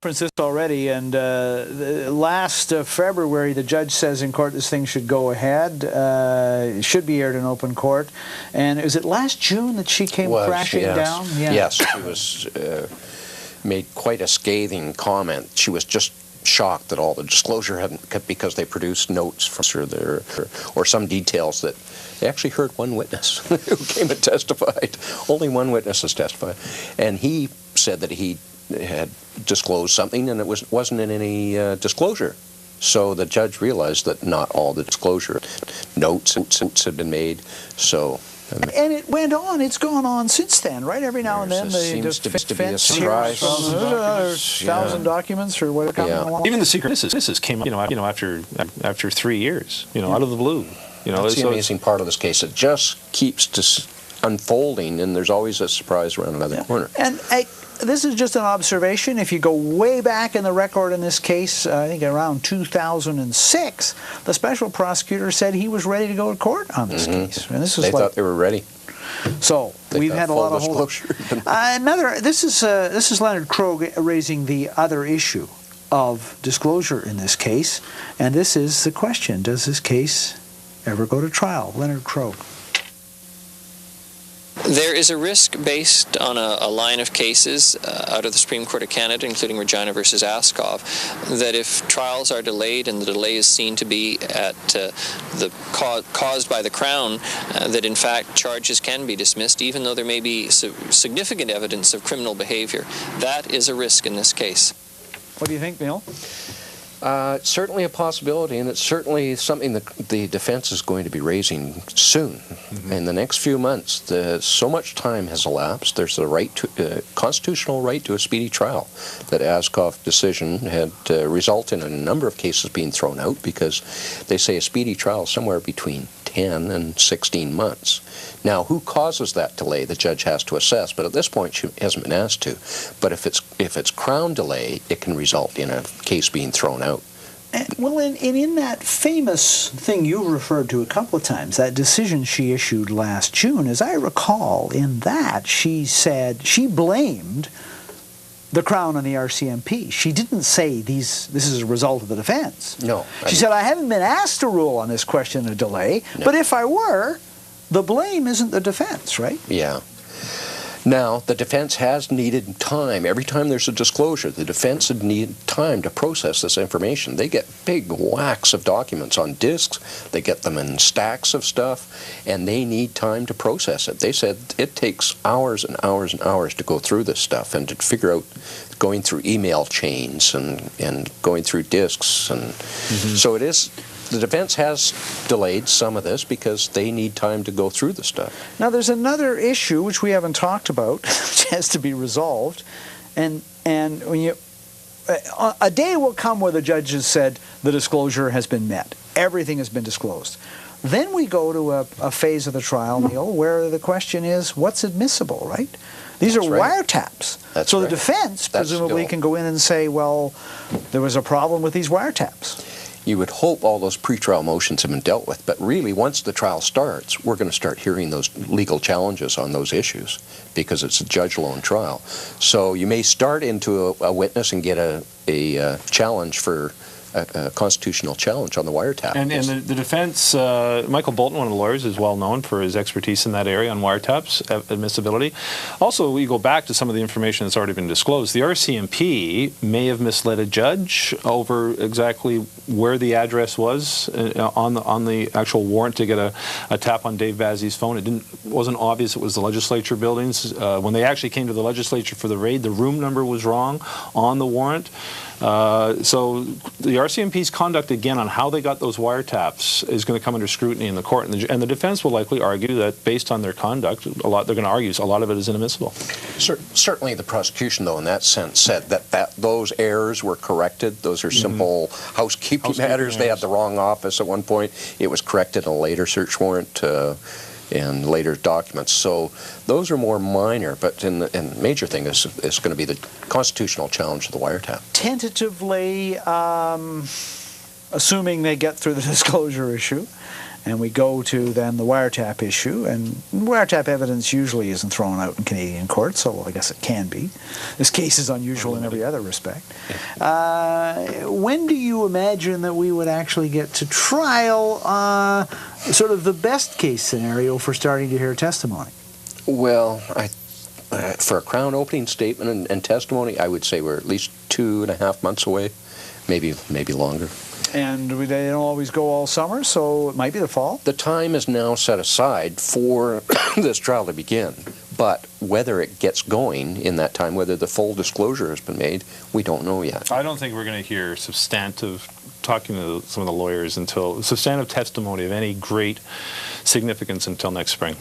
this already, and last February the judge says in court this thing should go ahead. It should be aired in open court. And is it last June that she came crashing down? Yeah. Yes, she was made quite a scathing comment. She was just shocked that all the disclosure hadn't, because they produced notes from her or some details that they actually heard one witness who came and testified. Only one witness has testified, and he said that he had disclosed something and it wasn't in any disclosure. So the judge realized that not all the disclosure notes had been made. So. And it went on. It's gone on since then, right? Every now and then, the defense hears 1,000 documents or whatever coming along. Even the secret witnesses came up, after 3 years, out of the blue. That's the amazing part of this case. It just keeps unfolding, and there's always a surprise around another corner. And this is just an observation. If you go way back in the record in this case, I think around 2006, the special prosecutor said he was ready to go to court on this case. And this was they thought they were ready. So we've had a lot of disclosure. This is Leonard Krogh raising the other issue of disclosure in this case, and this is the question: does this case ever go to trial? Leonard Krogh. There is a risk based on a line of cases out of the Supreme Court of Canada, including Regina versus Askov, that if trials are delayed and the delay is seen to be at caused by the Crown, that in fact charges can be dismissed, even though there may be significant evidence of criminal behavior. That is a risk in this case. What do you think, Neil? It's certainly a possibility, and it's certainly something that the defense is going to be raising soon. In the next few months, so much time has elapsed. There's the constitutional right to a speedy trial. That Askov decision had resulted in a number of cases being thrown out because they say a speedy trial is somewhere between 10 and 16 months. Now, who causes that delay? The judge has to assess, but at this point she hasn't been asked to. But if it's Crown delay, it can result in a case being thrown out. Well, and in that famous thing you referred to a couple of times, that decision she issued last June, as I recall, in that she said she blamed the Crown and the RCMP. She didn't say this is a result of the defense. No. She said, I haven't been asked to rule on this question of delay, but if I were, the blame isn't the defense, right? Yeah. Now, the defense has needed time. Every time there's a disclosure, the defense had needed time to process this information. They get big whacks of documents on disks. They get them in stacks of stuff, and they need time to process it. They said it takes hours and hours and hours to go through this stuff and to figure out going through email chains and going through disks. And so it is... The defense has delayed some of this because they need time to go through the stuff. Now, there's another issue which we haven't talked about, which has to be resolved, and when a day will come where the judge has said the disclosure has been met, everything has been disclosed. Then we go to a phase of the trial, Neil, where the question is what's admissible, right? These are wiretaps. So the defense presumably can go in and say, well, there was a problem with these wiretaps. You would hope all those pretrial motions have been dealt with, but really once the trial starts, we're going to start hearing those legal challenges on those issues because it's a judge-alone trial. So you may start into a witness and get a challenge for a constitutional challenge on the wiretap. And the defense, Michael Bolton, one of the lawyers, is well known for his expertise in that area on wiretaps, admissibility. Also, we go back to some of the information that's already been disclosed. The RCMP may have misled a judge over exactly where the address was on the actual warrant to get a tap on Dave Bazzi's phone. It wasn't obvious it was the legislature buildings. When they actually came to the legislature for the raid, the room number was wrong on the warrant. So the RCMP's conduct, again, on how they got those wiretaps is going to come under scrutiny in the court. And the defense will likely argue that based on their conduct, they're going to argue a lot of it is inadmissible. Certainly the prosecution, though, in that sense, said that those errors were corrected. Those are simple housekeeping matters. They had the wrong office at one point. It was corrected in a later search warrant and later documents. So those are more minor, but the major thing is going to be the constitutional challenge of the wiretap. Tentatively, assuming they get through the disclosure issue, and we go to then the wiretap issue, and wiretap evidence usually isn't thrown out in Canadian courts, so I guess it can be. This case is unusual in every other respect. When do you imagine that we would actually get to trial, sort of the best case scenario for starting to hear testimony? Well, for a Crown opening statement and testimony, I would say we're at least 2.5 months away, maybe longer. And they don't always go all summer, so it might be the fall? The time is now set aside for this trial to begin, but whether it gets going in that time, whether the full disclosure has been made, we don't know yet. I don't think we're going to hear talking to some of the lawyers until substantive testimony of any great significance until next spring.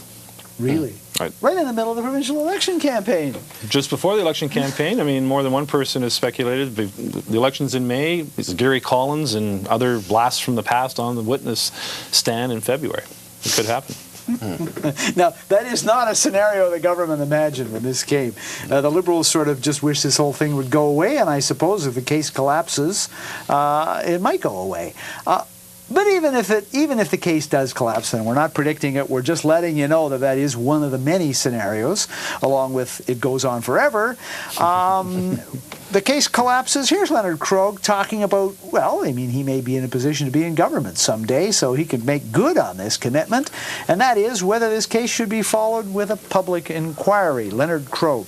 Really? Right in the middle of the provincial election campaign. Just before the election campaign, I mean, more than one person has speculated. The election's in May. It's Gary Collins and other blasts from the past on the witness stand in February. It could happen. Now, that is not a scenario the government imagined when this came. The Liberals sort of just wish this whole thing would go away, and I suppose if the case collapses, it might go away. But even if the case does collapse, and we're not predicting it, we're just letting you know that that is one of the many scenarios, along with it goes on forever. The case collapses. Here's Leonard Krogh talking about, well, I mean, he may be in a position to be in government someday, so he could make good on this commitment, and that is whether this case should be followed with a public inquiry. Leonard Krogh.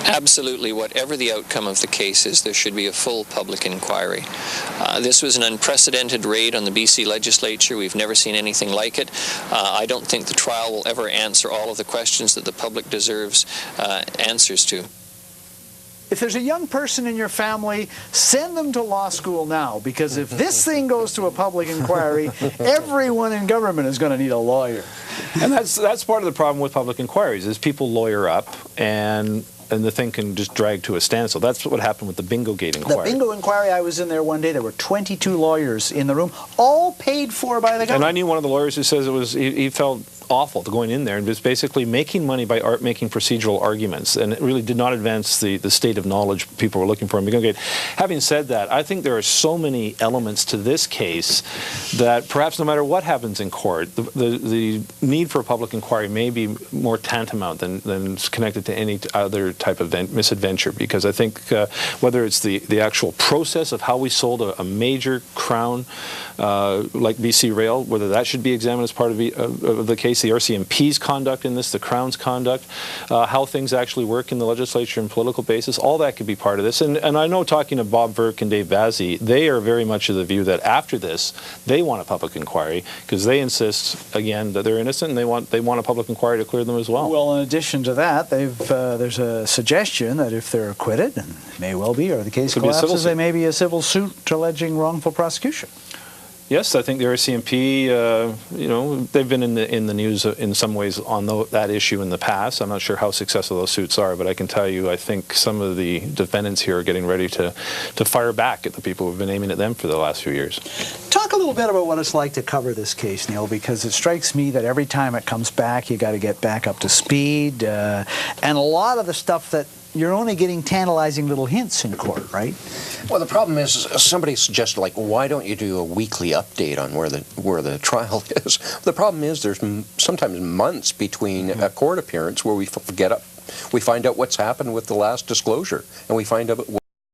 Absolutely, whatever the outcome of the case is, there should be a full public inquiry. This was an unprecedented raid on the BC legislature. We've never seen anything like it. I don't think the trial will ever answer all of the questions that the public deserves answers to. If there's a young person in your family, send them to law school now, because if this thing goes to a public inquiry, everyone in government is going to need a lawyer. And that's part of the problem with public inquiries, is people lawyer up and the thing can just drag to a standstill. That's what happened with the Bingo Gate inquiry. The Bingo inquiry, I was in there one day. There were 22 lawyers in the room, all paid for by the government. And I knew one of the lawyers who says he felt awful to going in there and was basically making money by making procedural arguments, and it really did not advance the state of knowledge people were looking for in Bingo Gate. Having said that, I think there are so many elements to this case that perhaps no matter what happens in court, the need for a public inquiry may be more tantamount than connected to any other type of misadventure, because I think whether it's the actual process of how we sold a major Crown like bcrail, whether that should be examined as part of the case, the RCMP's conduct in this, the Crown's conduct, how things actually work in the legislature and political basis, all that could be part of this. And I know, talking to Bob Verk and Dave Vazzi, they are very much of the view that after this, they want a public inquiry, because they insist, again, that they're innocent, and they want a public inquiry to clear them as well. Well, in addition to that, there's a suggestion that if they're acquitted, and it may well be, or the case collapses, there may be a civil suit alleging wrongful prosecution. Yes, I think the RCMP, they've been in the news in some ways on that issue in the past. I'm not sure how successful those suits are, but I can tell you, I think some of the defendants here are getting ready to fire back at the people who've been aiming at them for the last few years. Talk a little bit about what it's like to cover this case, Neil, because it strikes me that every time it comes back, you got to get back up to speed, and a lot of the stuff that you're only getting tantalizing little hints in court, right? Well, the problem is, somebody suggested, like, why don't you do a weekly update on where the trial is? The problem is there's sometimes months between a court appearance where we find out what's happened with the last disclosure, and we find out